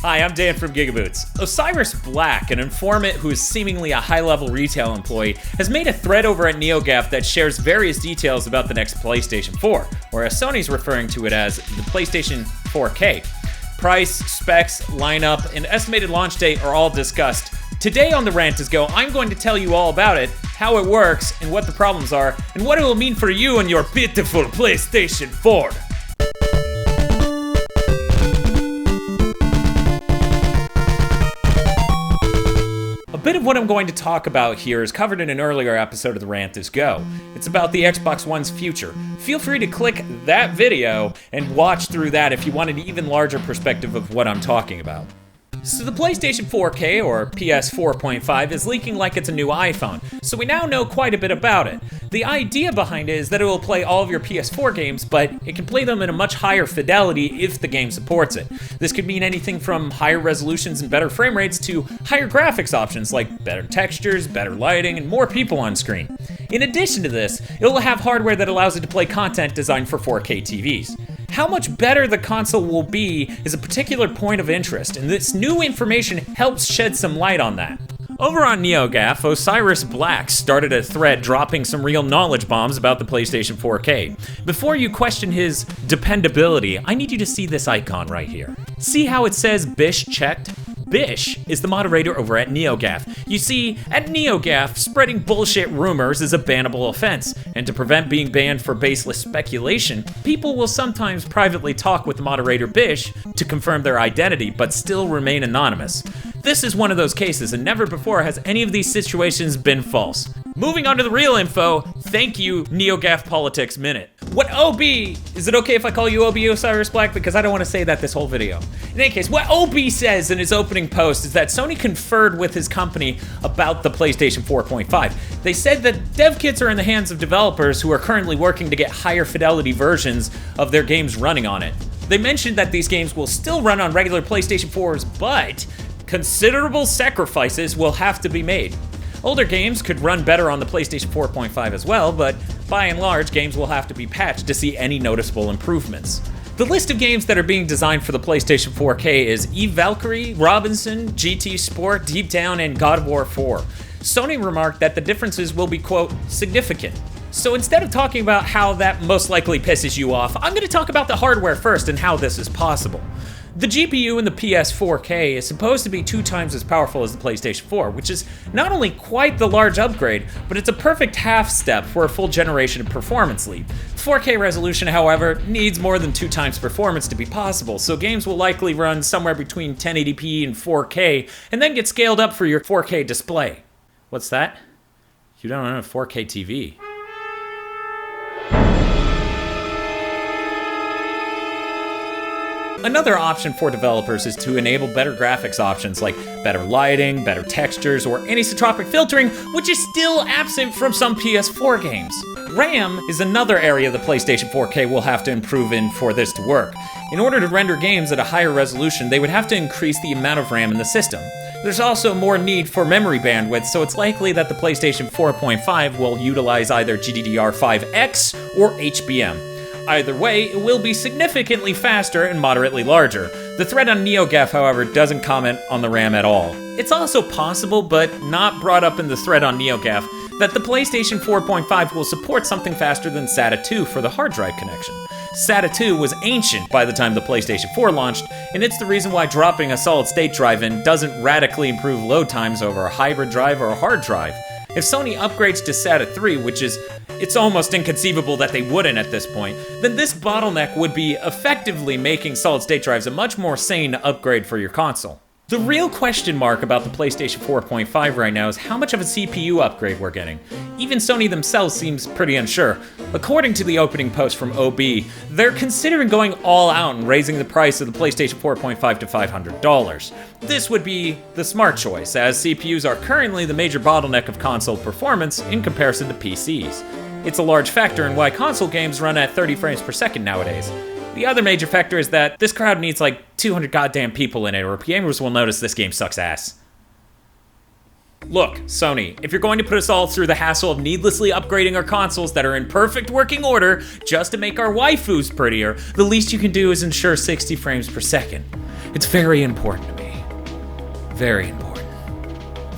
Hi, I'm Dan from GigaBoots. Osiris Black, an informant who is seemingly a high-level retail employee, has made a thread over at Neogaf that shares various details about the next PlayStation 4, or as Sony's referring to it as, the PlayStation 4K. Price, specs, lineup, and estimated launch date are all discussed. Today on the Rant is Go, I'm going to tell you all about it, how it works, and what the problems are, and what it will mean for you and your pitiful PlayStation 4. A bit of what I'm going to talk about here is covered in an earlier episode of the Rant is Go. It's about the Xbox One's future. Feel free to click that video and watch through that if you want an even larger perspective of what I'm talking about. So the PlayStation 4K, or PS 4.5, is leaking like it's a new iPhone, so we now know quite a bit about it. The idea behind it is that it will play all of your PS4 games, but it can play them in a much higher fidelity if the game supports it. This could mean anything from higher resolutions and better frame rates to higher graphics options like better textures, better lighting, and more people on screen. In addition to this, it will have hardware that allows it to play content designed for 4K TVs. How much better the console will be is a particular point of interest, and this new information helps shed some light on that. Over on Neogaf, Osiris Black started a thread dropping some real knowledge bombs about the PlayStation 4K. Before you question his dependability, I need you to see this icon right here. See how it says Bish checked? Bish is the moderator over at Neogaf. You see, at Neogaf, spreading bullshit rumors is a bannable offense, and to prevent being banned for baseless speculation, people will sometimes privately talk with the moderator Bish to confirm their identity, but still remain anonymous. This is one of those cases, and never before has any of these situations been false. Moving on to the real info, thank you, Neogaf Politics Minute. What OB, is it okay if I call you OB Osiris Black? Because I don't want to say that this whole video. In any case, what OB says in his opening post is that Sony conferred with his company about the PlayStation 4.5. They said that dev kits are in the hands of developers who are currently working to get higher fidelity versions of their games running on it. They mentioned that these games will still run on regular PlayStation 4s, but considerable sacrifices will have to be made. Older games could run better on the PlayStation 4.5 as well, but by and large, games will have to be patched to see any noticeable improvements. The list of games that are being designed for the PlayStation 4K is Eve Valkyrie, Robinson, GT Sport, Deep Down, and God of War 4. Sony remarked that the differences will be, quote, significant. So instead of talking about how that most likely pisses you off, I'm going to talk about the hardware first and how this is possible. The GPU in the PS 4K is supposed to be 2 times as powerful as the PlayStation 4, which is not only quite the large upgrade, but it's a perfect half step for a full generation of performance leap. 4K resolution, however, needs more than 2 times performance to be possible, so games will likely run somewhere between 1080p and 4K, and then get scaled up for your 4K display. What's that? You don't own a 4K TV. Another option for developers is to enable better graphics options like better lighting, better textures, or anisotropic filtering, which is still absent from some PS4 games. RAM is another area the PlayStation 4K will have to improve in for this to work. In order to render games at a higher resolution, they would have to increase the amount of RAM in the system. There's also more need for memory bandwidth, so it's likely that the PlayStation 4.5 will utilize either GDDR5X or HBM. Either way, it will be significantly faster and moderately larger. The thread on Neogaf, however, doesn't comment on the RAM at all. It's also possible, but not brought up in the thread on Neogaf, that the PlayStation 4.5 will support something faster than SATA 2 for the hard drive connection. SATA 2 was ancient by the time the PlayStation 4 launched, and it's the reason why dropping a solid-state drive in doesn't radically improve load times over a hybrid drive or a hard drive. If Sony upgrades to SATA 3, which is, it's almost inconceivable that they wouldn't at this point, then this bottleneck would be effectively making solid-state drives a much more sane upgrade for your console. The real question mark about the PlayStation 4.5 right now is how much of a CPU upgrade we're getting. Even Sony themselves seems pretty unsure. According to the opening post from OB, they're considering going all out and raising the price of the PlayStation 4.5 to $500. This would be the smart choice, as CPUs are currently the major bottleneck of console performance in comparison to PCs. It's a large factor in why console games run at 30 frames per second nowadays. The other major factor is that this crowd needs like 200 goddamn people in it, or gamers will notice this game sucks ass. Look, Sony, if you're going to put us all through the hassle of needlessly upgrading our consoles that are in perfect working order just to make our waifus prettier, the least you can do is ensure 60 frames per second. It's very important to me. Very important.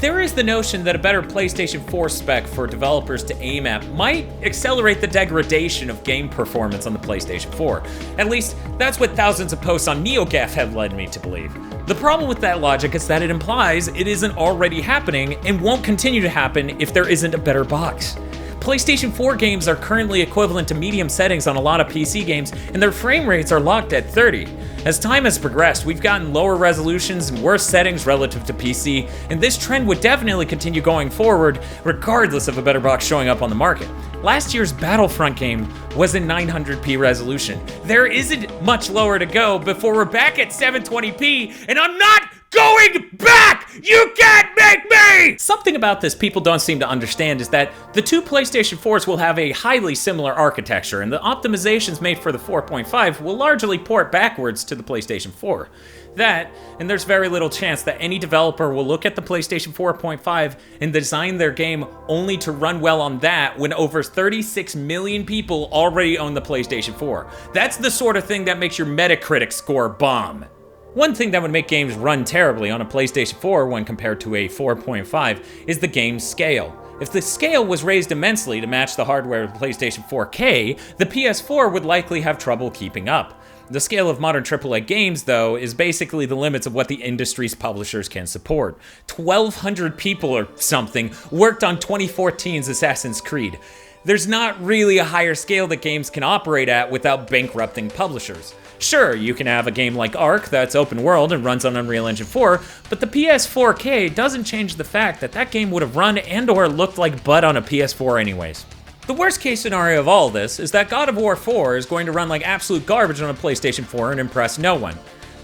There is the notion that a better PlayStation 4 spec for developers to aim at might accelerate the degradation of game performance on the PlayStation 4. At least, that's what thousands of posts on Neogaf have led me to believe. The problem with that logic is that it implies it isn't already happening and won't continue to happen if there isn't a better box. PlayStation 4 games are currently equivalent to medium settings on a lot of PC games, and their frame rates are locked at 30. As time has progressed, we've gotten lower resolutions and worse settings relative to PC, and this trend would definitely continue going forward, regardless of a better box showing up on the market. Last year's Battlefront game was in 900p resolution. There isn't much lower to go before we're back at 720p, and I'm not going back! You can't make me! Something about this people don't seem to understand is that the two PlayStation 4s will have a highly similar architecture, and the optimizations made for the 4.5 will largely port backwards to the PlayStation 4. That, and there's very little chance that any developer will look at the PlayStation 4.5 and design their game only to run well on that when over 36 million people already own the PlayStation 4. That's the sort of thing that makes your Metacritic score bomb. One thing that would make games run terribly on a PlayStation 4 when compared to a 4.5 is the game's scale. If the scale was raised immensely to match the hardware of PlayStation 4K, the PS4 would likely have trouble keeping up. The scale of modern AAA games, though, is basically the limits of what the industry's publishers can support. 1,200 people or something worked on 2014's Assassin's Creed. There's not really a higher scale that games can operate at without bankrupting publishers. Sure, you can have a game like Ark that's open world and runs on Unreal Engine 4, but the PS4K doesn't change the fact that that game would have run and/or looked like butt on a PS4 anyways. The worst case scenario of all this is that God of War 4 is going to run like absolute garbage on a PlayStation 4 and impress no one.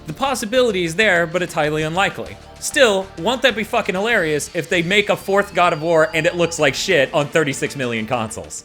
The possibility is there, but it's highly unlikely. Still, won't that be fucking hilarious if they make a fourth God of War and it looks like shit on 36 million consoles?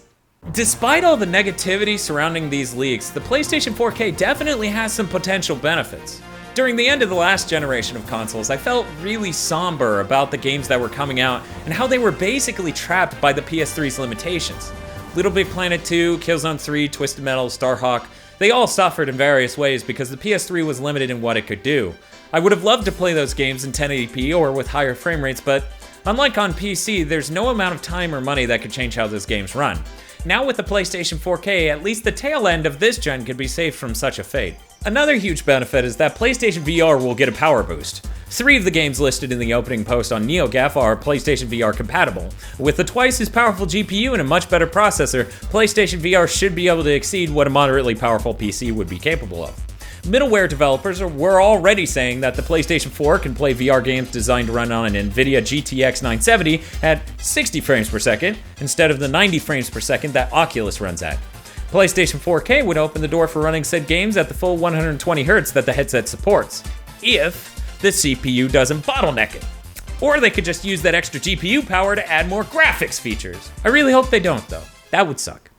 Despite all the negativity surrounding these leaks, the PlayStation 4K definitely has some potential benefits. During the end of the last generation of consoles, I felt really somber about the games that were coming out and how they were basically trapped by the PS3's limitations. Little Big Planet 2, Killzone 3, Twisted Metal, Starhawk, they all suffered in various ways because the PS3 was limited in what it could do. I would have loved to play those games in 1080p or with higher frame rates, but unlike on PC, there's no amount of time or money that could change how those games run. Now with the PlayStation 4K, at least the tail end of this gen could be saved from such a fate. Another huge benefit is that PlayStation VR will get a power boost. 3 of the games listed in the opening post on Neogaf are PlayStation VR compatible. With a twice as powerful GPU and a much better processor, PlayStation VR should be able to exceed what a moderately powerful PC would be capable of. Middleware developers were already saying that the PlayStation 4 can play VR games designed to run on an NVIDIA GTX 970 at 60 frames per second, instead of the 90 frames per second that Oculus runs at. PlayStation 4K would open the door for running said games at the full 120 Hz that the headset supports, if the CPU doesn't bottleneck it. Or they could just use that extra GPU power to add more graphics features. I really hope they don't, though. That would suck.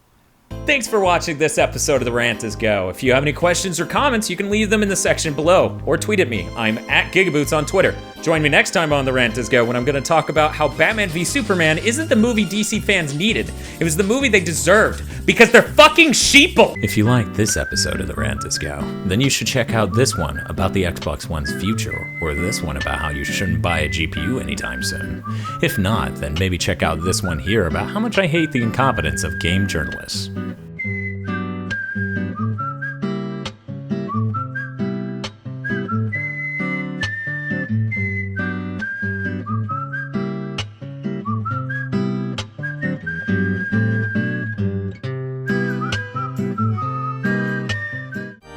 Thanks for watching this episode of The Rant Is Go. If you have any questions or comments, you can leave them in the section below, or tweet at me. I'm at GigaBoots on Twitter. Join me next time on The Rant Is Go when I'm going to talk about how Batman v Superman isn't the movie DC fans needed. It was the movie they deserved, because they're fucking sheeple! If you liked this episode of The Rant Is Go, then you should check out this one about the Xbox One's future, or this one about how you shouldn't buy a GPU anytime soon. If not, then maybe check out this one here about how much I hate the incompetence of game journalists.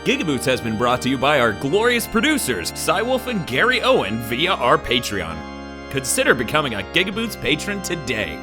GigaBoots has been brought to you by our glorious producers, Cywolf and Gary Owen, via our Patreon. Consider becoming a GigaBoots patron today.